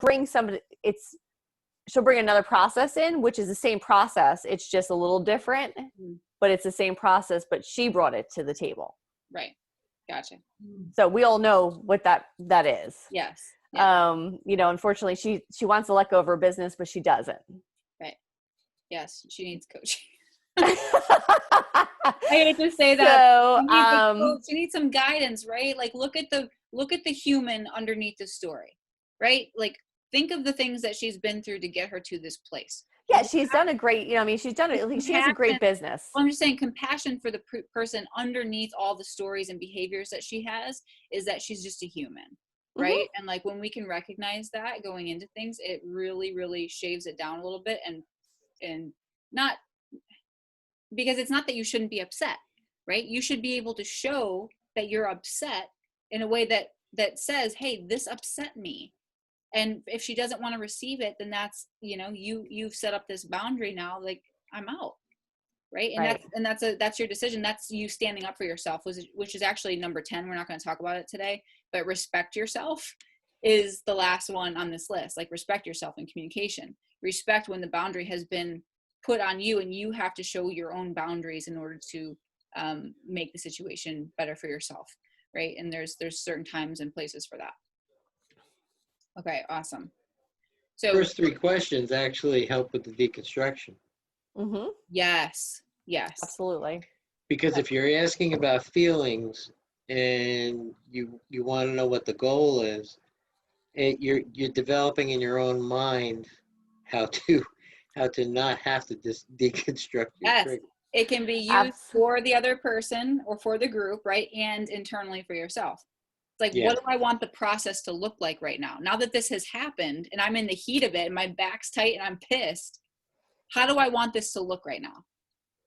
bring somebody, she'll bring another process in, which is the same process. It's just a little different, but it's the same process, but she brought it to the table. Right. Gotcha. So we all know what that is. Yes. Yeah. You know, unfortunately she wants to let go of her business, but she doesn't. Right. Yes. She needs coaching. I hate to say that. So, she needs some guidance, right? Like look at the human underneath the story, right? Like think of the things that she's been through to get her to this place. Yeah, she's done a great, you know, I mean, she has a great business. I'm just saying compassion for the person underneath all the stories and behaviors that she has is that she's just a human, right? Mm-hmm. And like when we can recognize that going into things, it really, really shaves it down a little bit, and not because it's not that you shouldn't be upset, right? You should be able to show that you're upset in a way that says, hey, this upset me. And if she doesn't want to receive it, then that's, you know, you've set up this boundary now, like I'm out. Right. And right. That's your decision. That's you standing up for yourself, which is actually number 10. We're not going to talk about it today, but respect yourself is the last one on this list. Like respect yourself in communication, respect when the boundary has been put on you and you have to show your own boundaries in order to make the situation better for yourself. Right. And there's certain times and places for that. Okay, awesome. So first 3 questions actually help with the deconstruction. Mm-hmm. Yes, absolutely. Because if you're asking about feelings and you want to know what the goal is, you're developing in your own mind how to not have to deconstruct your trigger. It can be used for the other person or for the group, right? And internally for yourself. Like, what do I want the process to look like right now? Now that this has happened and I'm in the heat of it and my back's tight and I'm pissed, how do I want this to look right now?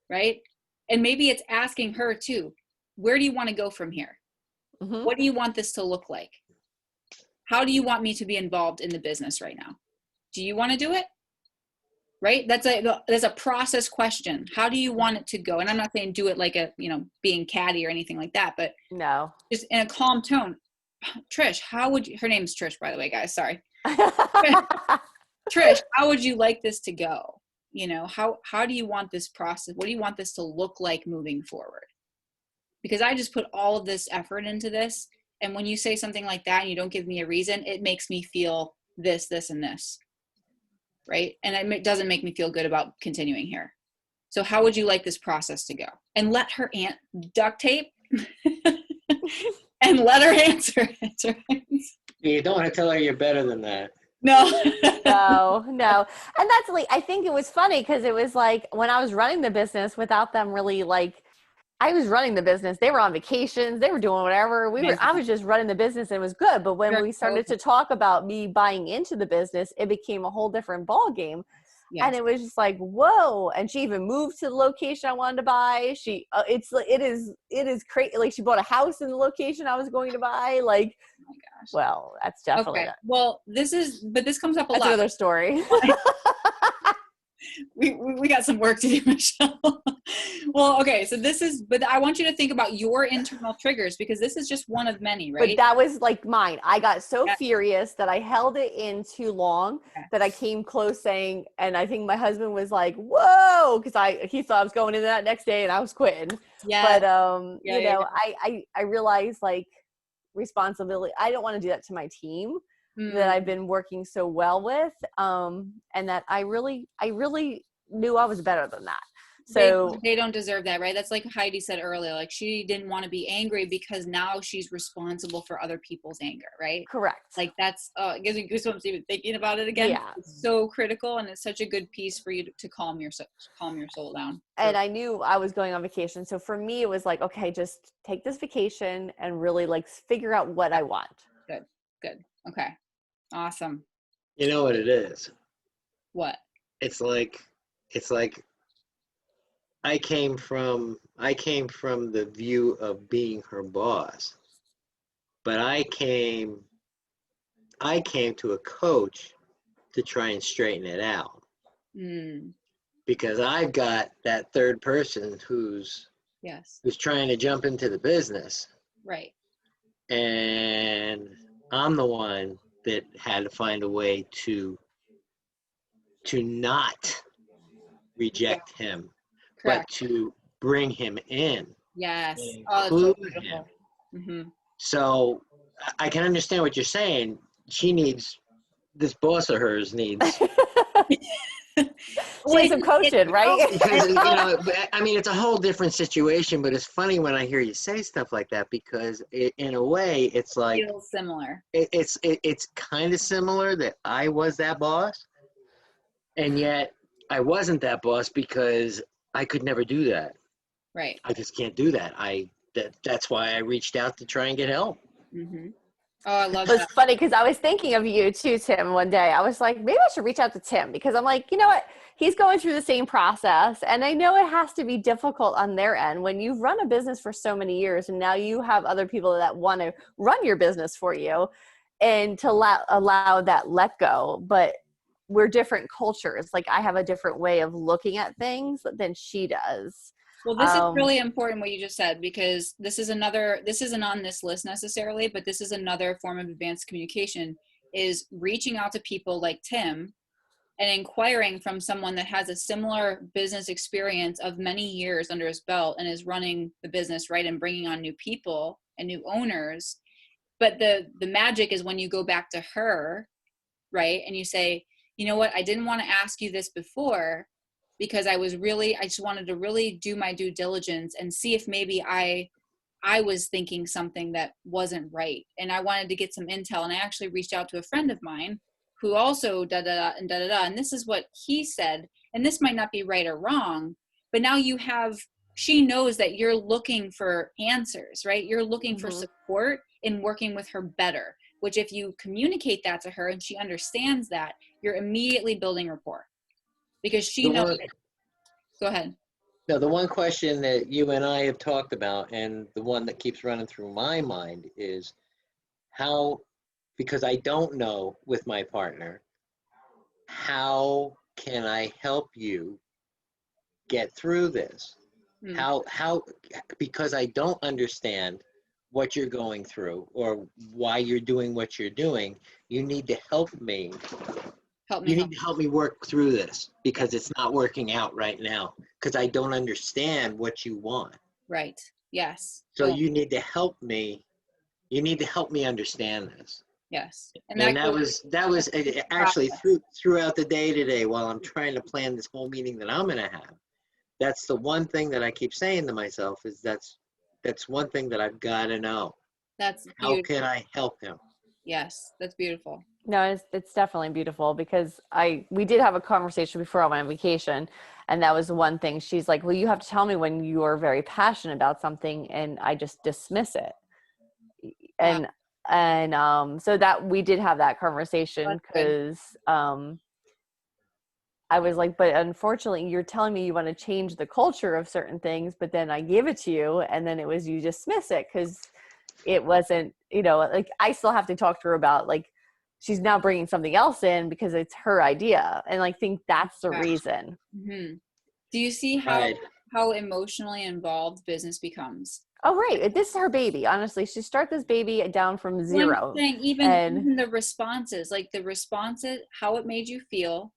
Right? And maybe it's asking her too, where do you want to go from here? Mm-hmm. What do you want this to look like? How do you want me to be involved in the business right now? Do you want to do it? Right? That's a process question. How do you want it to go? And I'm not saying do it like being catty or anything like that, but no, just in a calm tone. Trish, her name's Trish, by the way, guys. Sorry. Trish, how would you like this to go? You know, how do you want this process? What do you want this to look like moving forward? Because I just put all of this effort into this. And when you say something like that and you don't give me a reason, it makes me feel this, and this. Right? And it doesn't make me feel good about continuing here. So how would you like this process to go? And let her duct tape and let her answer it. Right? You don't want to tell her you're better than that. No. No. And that's like, I think it was funny because it was like when I was running the business without them really like, I was running the business. They were on vacations. They were doing whatever. I was just running the business and it was good. But when we started to talk about me buying into the business, it became a whole different ball game. Yes. And it was just like, whoa. And she even moved to the location I wanted to buy. It is crazy. Like she bought a house in the location I was going to buy. Like, oh my gosh. Well, that's definitely okay. Well, this comes up a lot. That's another story. we got some work to do, Michelle. Well, okay. So but I want you to think about your internal triggers because this is just one of many, right? But that was like mine. I got so furious that I held it in too long that I came close saying, and I think my husband was like, whoa, because he thought I was going into that next day and I was quitting. Yeah. But, I realized like responsibility. I don't want to do that to my team. That I've been working so well with, and that I really knew I was better than that. So they don't deserve that, right? That's like Heidi said earlier, like she didn't want to be angry because now she's responsible for other people's anger, right? Correct. Like that's, it gives me goosebumps even thinking about it again. Yeah. It's so critical and it's such a good piece for you to calm your soul down. And I knew I was going on vacation. So for me, it was like, okay, just take this vacation and really like figure out what I want. Good. Okay. Awesome. You know what it is? What? It's like I came from the view of being her boss. But I came to a coach to try and straighten it out. Because I've got that third person who's trying to jump into the business. Right. And I'm the one that had to find a way to not reject him, but Correct. to bring him in Yes. and Oh, that's so include him. beautiful. Mm-hmm. So I can understand what you're saying. She needs, this boss of hers needs, She needs some coaching, right? because, you know, I mean, it's a whole different situation, but it's funny when I hear you say stuff like that, because in a way, it's like, Feels similar. it's kind of similar that I was that boss, and yet I wasn't that boss because I could never do that. Right. I just can't do that. That's why I reached out to try and get help. Mm-hmm. Oh, I love It was that. funny because I was thinking of you too, Tim, one day. I was like, maybe I should reach out to Tim, because I'm like, you know what? He's going through the same process. And I know it has to be difficult on their end when you've run a business for so many years and now you have other people that want to run your business for you, and to allow that let go. But we're different cultures. Like, I have a different way of looking at things than she does. Well, this is really important what you just said, because this isn't on this list necessarily, but this is another form of advanced communication, is reaching out to people like Tim and inquiring from someone that has a similar business experience of many years under his belt and is running the business, right, and bringing on new people and new owners. But the magic is when you go back to her, right, and you say, you know what, I didn't want to ask you this before, because I just wanted to really do my due diligence and see if maybe I was thinking something that wasn't right. And I wanted to get some intel. And I actually reached out to a friend of mine who also da-da-da and da-da-da. And this is what he said. And this might not be right or wrong, but now she knows that you're looking for answers, right? You're looking for support in working with her better, which if you communicate that to her and she understands that, you're immediately building rapport. Because she knows. Go ahead. No, the one question that you and I have talked about, and the one that keeps running through my mind, is how, because I don't know with my partner, how can I help you get through this? How, because I don't understand what you're going through or why you're doing what you're doing, you need to help me. You need to help me work through this, because it's not working out right now, because I don't understand what you want. Right. Yes. So you need to help me. You need to help me understand this. Yes. And that was actually throughout the day today, while I'm trying to plan this whole meeting that I'm going to have. That's the one thing that I keep saying to myself, is that's one thing that I've got to know. That's beautiful. How can I help him? Yes, that's beautiful. No, it's definitely beautiful, because we did have a conversation before I went on vacation, and that was the one thing. She's like, well, you have to tell me when you are very passionate about something, and I just dismiss it. And so that we did have that conversation, because I was like, but unfortunately you're telling me you want to change the culture of certain things, but then I give it to you and then it was, you dismiss it because it wasn't, like, I still have to talk to her about, like, she's now bringing something else in because it's her idea. And I think that's the reason. Mm-hmm. Do you see how emotionally involved business becomes? Oh, right. This is her baby. Honestly, she started this baby down from zero. Even the responses, how it made you feel,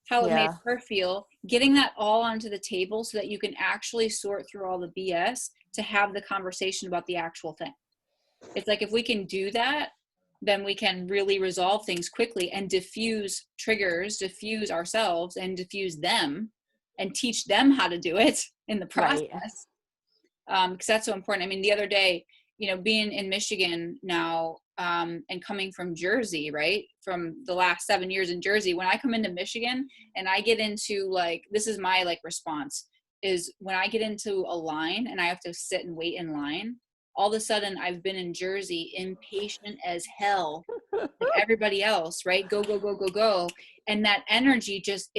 how it made her feel, getting that all onto the table so that you can actually sort through all the BS to have the conversation about the actual thing. It's like, if we can do that, then we can really resolve things quickly and diffuse triggers, diffuse ourselves and diffuse them and teach them how to do it in the process. Because that's so important. I mean, the other day, being in Michigan now, and coming from Jersey, right? From the last 7 years in Jersey, when I come into Michigan and I get into, like, this is my, like, response, is when I get into a line and I have to sit and wait in line, all of a sudden I've been in Jersey impatient as hell, like everybody else, right? Go, go, go, go, go. And that energy just,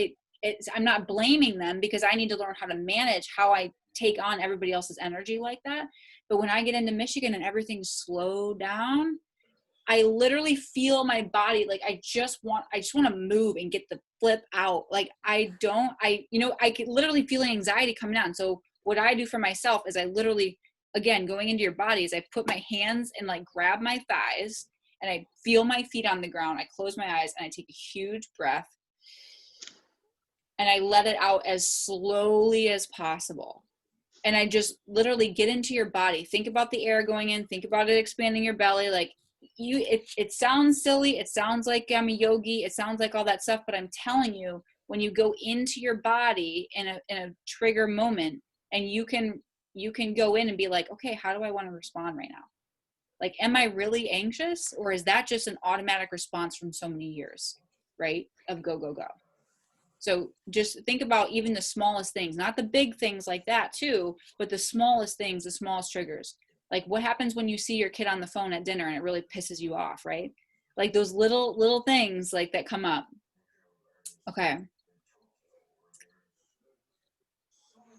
I'm not blaming them, because I need to learn how to manage how I take on everybody else's energy like that. But when I get into Michigan and everything's slowed down, I literally feel my body, like, I just want to move and get the flip out. Like, I could literally feel anxiety coming on. So what I do for myself is I literally, again, going into your body, is I put my hands and, like, grab my thighs and I feel my feet on the ground. I close my eyes and I take a huge breath and I let it out as slowly as possible. And I just literally get into your body. Think about the air going in. Think about it expanding your belly. Like it sounds silly. It sounds like I'm a yogi. It sounds like all that stuff. But I'm telling you, when you go into your body in a trigger moment, and you can go in and be like, okay, how do I want to respond right now? Like, am I really anxious, or is that just an automatic response from so many years, right? Of go, go, go. So just think about even the smallest things, not the big things like that too, but the smallest things, the smallest triggers. Like what happens when you see your kid on the phone at dinner and it really pisses you off, right? Like those little things like that come up. Okay.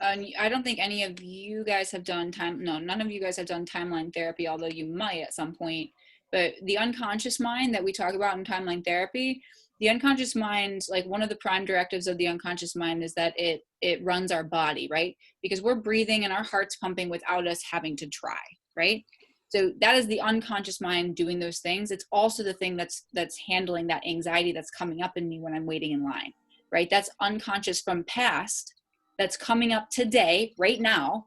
I don't think any of you guys have done none of you guys have done timeline therapy, although you might at some point. But the unconscious mind that we talk about in timeline therapy, the unconscious mind, like one of the prime directives of the unconscious mind is that it runs our body, right? Because we're breathing and our heart's pumping without us having to try, right? So that is the unconscious mind doing those things. It's also the thing that's handling that anxiety that's coming up in me when I'm waiting in line, right? That's unconscious from past, that's coming up today, right now,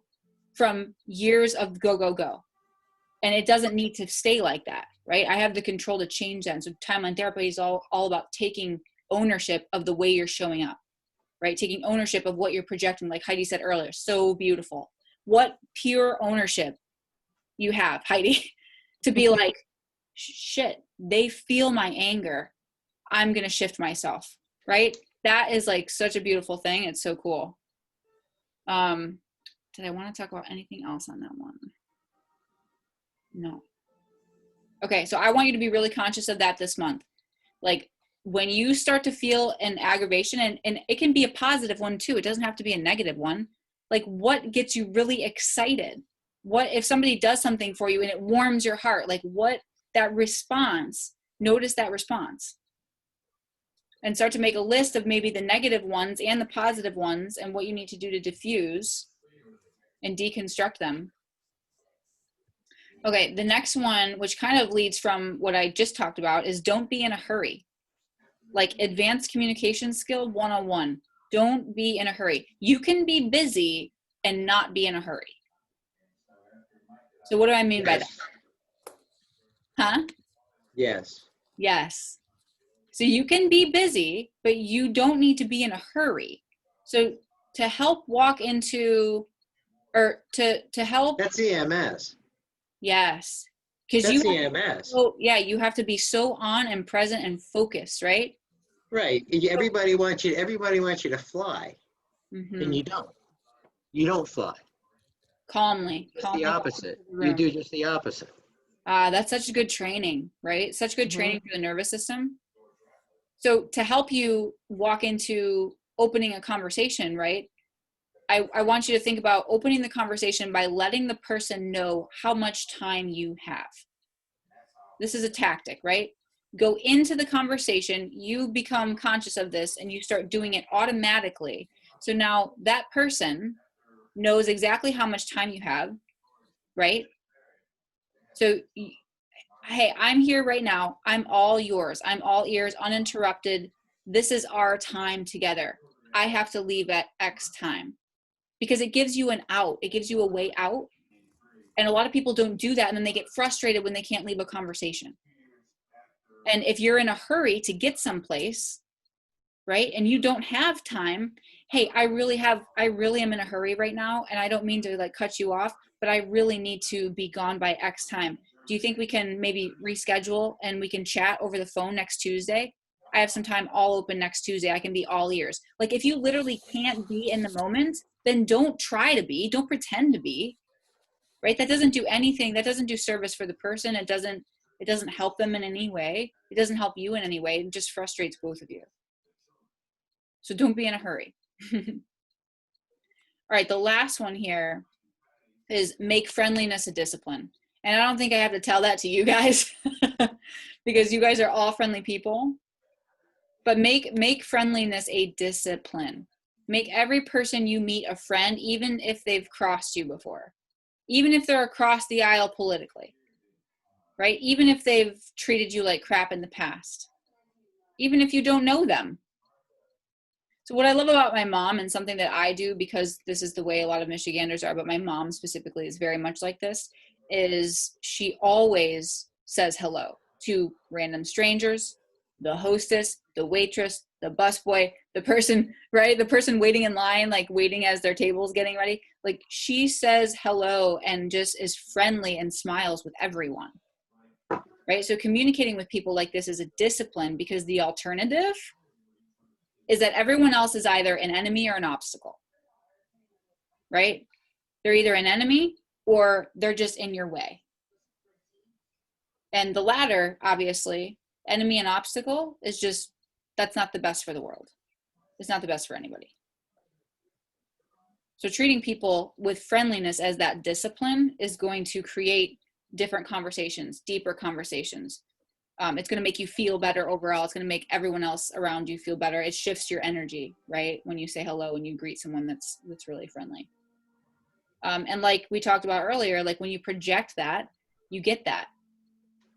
from years of go, go, go. And it doesn't need to stay like that, right? I have the control to change that. And so timeline therapy is all about taking ownership of the way you're showing up, right? Taking ownership of what you're projecting, like Heidi said earlier, so beautiful. What pure ownership you have, Heidi, to be like, shit, they feel my anger. I'm going to shift myself, right? That is like such a beautiful thing. It's so cool. Did I want to talk about anything else on that one? No. Okay, so I want you to be really conscious of that this month. Like when you start to feel an aggravation, and it can be a positive one too, it doesn't have to be a negative one. Like what gets you really excited? What if somebody does something for you and it warms your heart? Like what that response, notice that response. And start to make a list of maybe the negative ones and the positive ones and what you need to do to diffuse and deconstruct them. Okay, the next one, which kind of leads from what I just talked about, is don't be in a hurry. Like advanced communication skill 101. Don't be in a hurry. You can be busy and not be in a hurry. So what do I mean by that? Huh? Yes. Yes. So you can be busy, but you don't need to be in a hurry. So to help walk into, or to help. That's EMS. Yes. Because That's EMS. Oh yeah, you have to be so on and present and focused, right? Right. Everybody wants you to fly. Mm-hmm. And you don't. You don't fly. Calmly. It's the opposite. You do just the opposite. That's such good training, right? Such good training for the nervous system. So to help you walk into opening a conversation, right? I want you to think about opening the conversation by letting the person know how much time you have. This is a tactic, right? Go into the conversation, you become conscious of this, and you start doing it automatically. So now that person knows exactly how much time you have, right? So, hey, I'm here right now. I'm all yours. I'm all ears, uninterrupted. This is our time together. I have to leave at X time. Because it gives you an out. It gives you a way out. And a lot of people don't do that, and then they get frustrated when they can't leave a conversation. And if you're in a hurry to get someplace, right, and you don't have time, hey, I really am in a hurry right now, and I don't mean to like cut you off, but I really need to be gone by X time. Do you think we can maybe reschedule and we can chat over the phone next Tuesday? I have some time all open next Tuesday. I can be all ears. Like if you literally can't be in the moment, then don't try to be, don't pretend to be, right? That doesn't do anything. That doesn't do service for the person. It doesn't help them in any way. It doesn't help you in any way. It just frustrates both of you. So don't be in a hurry. All right, the last one here is make friendliness a discipline. And I don't think I have to tell that to you guys because you guys are all friendly people. But make friendliness a discipline. Make every person you meet a friend, even if they've crossed you before. Even if they're across the aisle politically. right? Even if they've treated you like crap in the past, even if you don't know them. So what I love about my mom, and something that I do, because this is the way a lot of Michiganders are, but my mom specifically is very much like this, is she always says hello to random strangers, the hostess, the waitress, the busboy, the person, right? The person waiting in line, like waiting as their table's getting ready. Like, she says hello and just is friendly and smiles with everyone, right? So communicating with people like this is a discipline, because the alternative is that everyone else is either an enemy or an obstacle, right? They're either an enemy or they're just in your way. And the latter, obviously, enemy and obstacle, is just, that's not the best for the world. It's not the best for anybody. So treating people with friendliness as that discipline is going to create different conversations, deeper conversations. It's going to make you feel better overall. It's going to make everyone else around you feel better. It shifts your energy, right? When you say hello and you greet someone that's really friendly. And like we talked about earlier, like when you project that, you get that.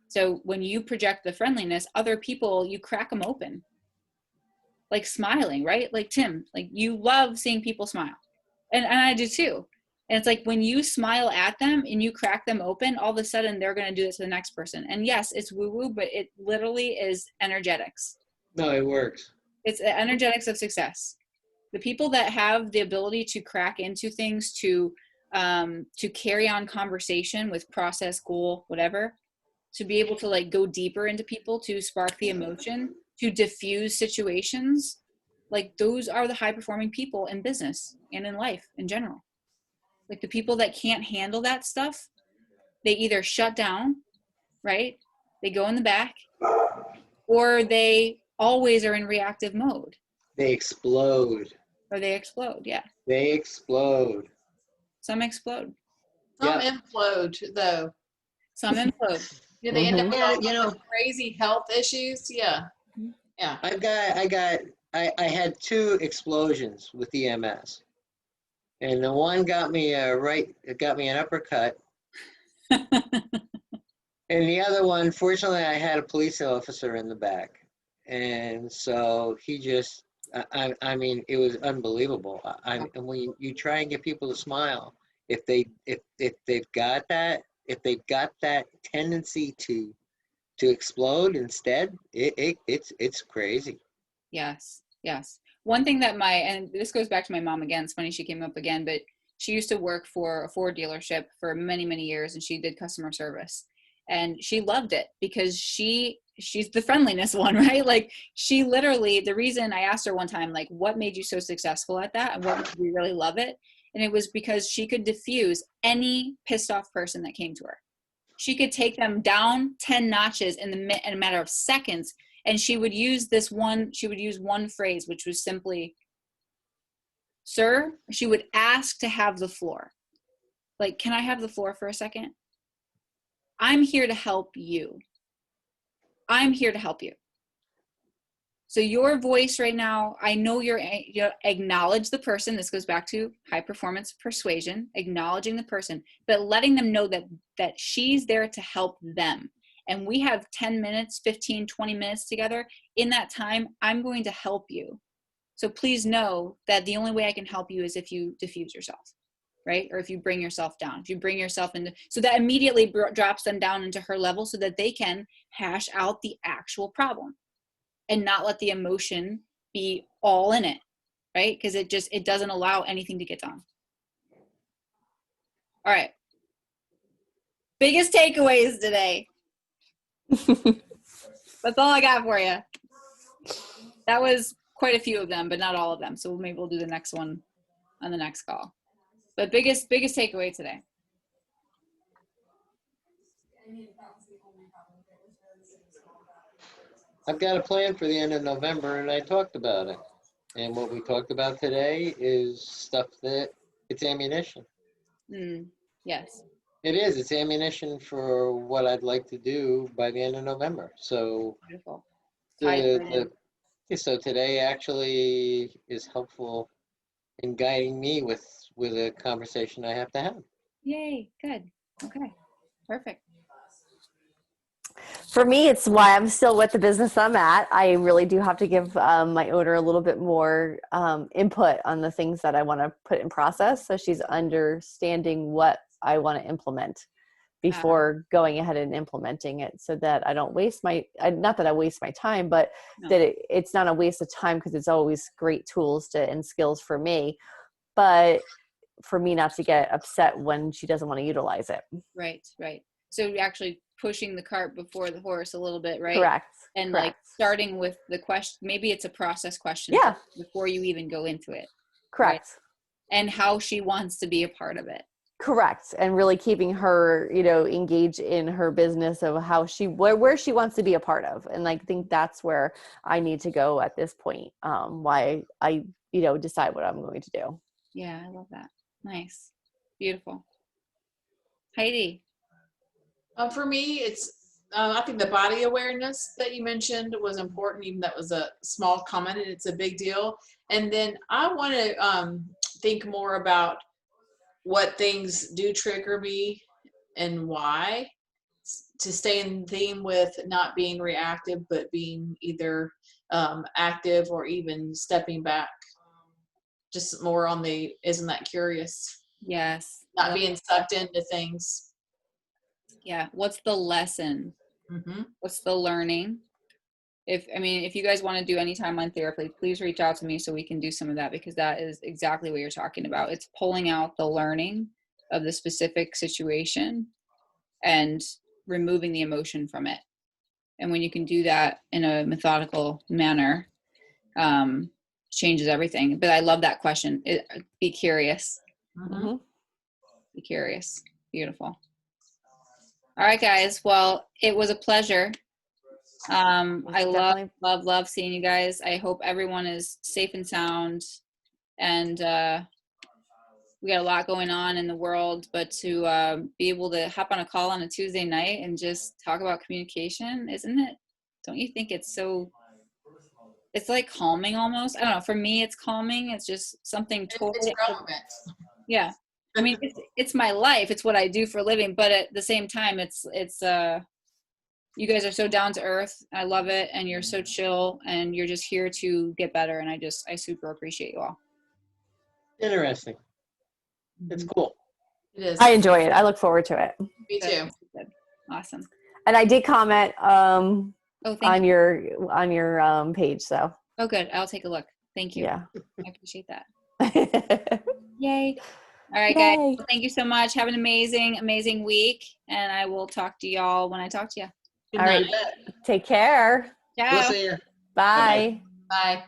So when you project the friendliness, other people, you crack them open. Like smiling, right? Like Tim, like you love seeing people smile. And I do too. And it's like when you smile at them and you crack them open, all of a sudden they're going to do it to the next person. And yes, it's woo-woo, but it literally is energetics. No, it works. It's the energetics of success. The people that have the ability to crack into things, to carry on conversation with process, goal, whatever, to be able to like go deeper into people, to spark the emotion, to diffuse situations, like those are the high performing people in business and in life in general. Like the people that can't handle that stuff, they either shut down, right? They go in the back, or they always are in reactive mode. They explode. Or they explode, yeah. They explode. Some explode. Some Yeah. implode, though. Some implode. Do they end up Mhm. with Yeah, all you know, those crazy health issues? Yeah. Yeah. I had 2 explosions with EMS. And the one got me it got me an uppercut. And the other one, fortunately, I had a police officer in the back. And so he just, I mean, it was unbelievable. And when you try and get people to smile, if they've got that tendency to explode instead, it's crazy. Yes, yes. One thing that and this goes back to my mom again, it's funny she came up again, but she used to work for a Ford dealership for many, many years, and she did customer service. And she loved it because she's the friendliness one, right? Like she literally, the reason I asked her one time, like, what made you so successful at that? And what made you really love it? And it was because she could diffuse any pissed off person that came to her. She could take them down 10 notches in a matter of seconds. And she would use one phrase, which was simply, sir, she would ask to have the floor. Like, can I have the floor for a second? I'm here to help you. I'm here to help you. So your voice right now, I know you acknowledge the person. This goes back to high performance persuasion, acknowledging the person, but letting them know that she's there to help them. And we have 10 minutes, 15, 20 minutes together. In that time, I'm going to help you. So please know that the only way I can help you is if you diffuse yourself, right? Or if you bring yourself down, if you bring yourself into, so that immediately drops them down into her level so that they can hash out the actual problem and not let the emotion be all in it, right? Because it doesn't allow anything to get done. All right. Biggest takeaways today. That's all I got for you. That was quite a few of them, but not all of them. So maybe we'll do the next one on the next call. But biggest takeaway today. I've got a plan for the end of November, and I talked about it. And what we talked about today is stuff that it's ammunition. Yes. It is. It's ammunition for what I'd like to do by the end of November. So Beautiful. so today actually is helpful in guiding me with a conversation I have to have. Yay. Good. Okay. Perfect. For me, it's why I'm still with the business I'm at. I really do have to give my owner a little bit more input on the things that I want to put in process. So she's understanding what I want to implement before going ahead and implementing it, so that I don't waste not that I waste my time, but that it's not a waste of time, because it's always great tools and skills for me, but for me not to get upset when she doesn't want to utilize it. Right. So you're actually pushing the cart before the horse a little bit, right? Correct. And Correct. like starting with the question, maybe it's a process question. Yeah. Before you even go into it. Correct. Right? And how she wants to be a part of it. Correct. And really keeping her, engaged in her business of how where she wants to be a part of. And I think that's where I need to go at this point. Why I, decide what I'm going to do. Yeah, I love that. Nice. Beautiful. Heidi. For me, it's I think the body awareness that you mentioned was important, even that was a small comment, and it's a big deal. And then I want to think more about what things do trigger me and why, to stay in theme with not being reactive, but being either active or even stepping back. Just more on isn't that curious? Yes. Not being sucked into things. Yeah. What's the lesson? Mm-hmm. What's the learning? If you guys want to do any timeline therapy, please reach out to me so we can do some of that, because that is exactly what you're talking about. It's pulling out the learning of the specific situation and removing the emotion from it. And when you can do that in a methodical manner, changes everything. But I love that question. Be curious. Mm-hmm. Be curious. Beautiful. All right, guys. Well, it was a pleasure. I love seeing you guys. I hope everyone is safe and sound, and we got a lot going on in the world, but to be able to hop on a call on a Tuesday night and just talk about communication, don't you think it's like calming almost? I don't know. For me, it's calming. It's just something totally. It's relevant. Yeah. It's my life. It's what I do for a living, but at the same time, it's you guys are so down to earth. I love it. And you're so chill, and you're just here to get better. And I super appreciate you all. Interesting. It's cool. It is. I enjoy it. I look forward to it. Me too. Good. Awesome. And I did comment Oh, thank on you. your page. So. Oh, good. I'll take a look. Thank you. Yeah. I appreciate that. Yay. All right, guys. Yay. Well, thank you so much. Have an amazing, amazing week. And I will talk to y'all when I talk to you. Good All night. right. Take care. Ciao. We'll see you. Bye. Bye.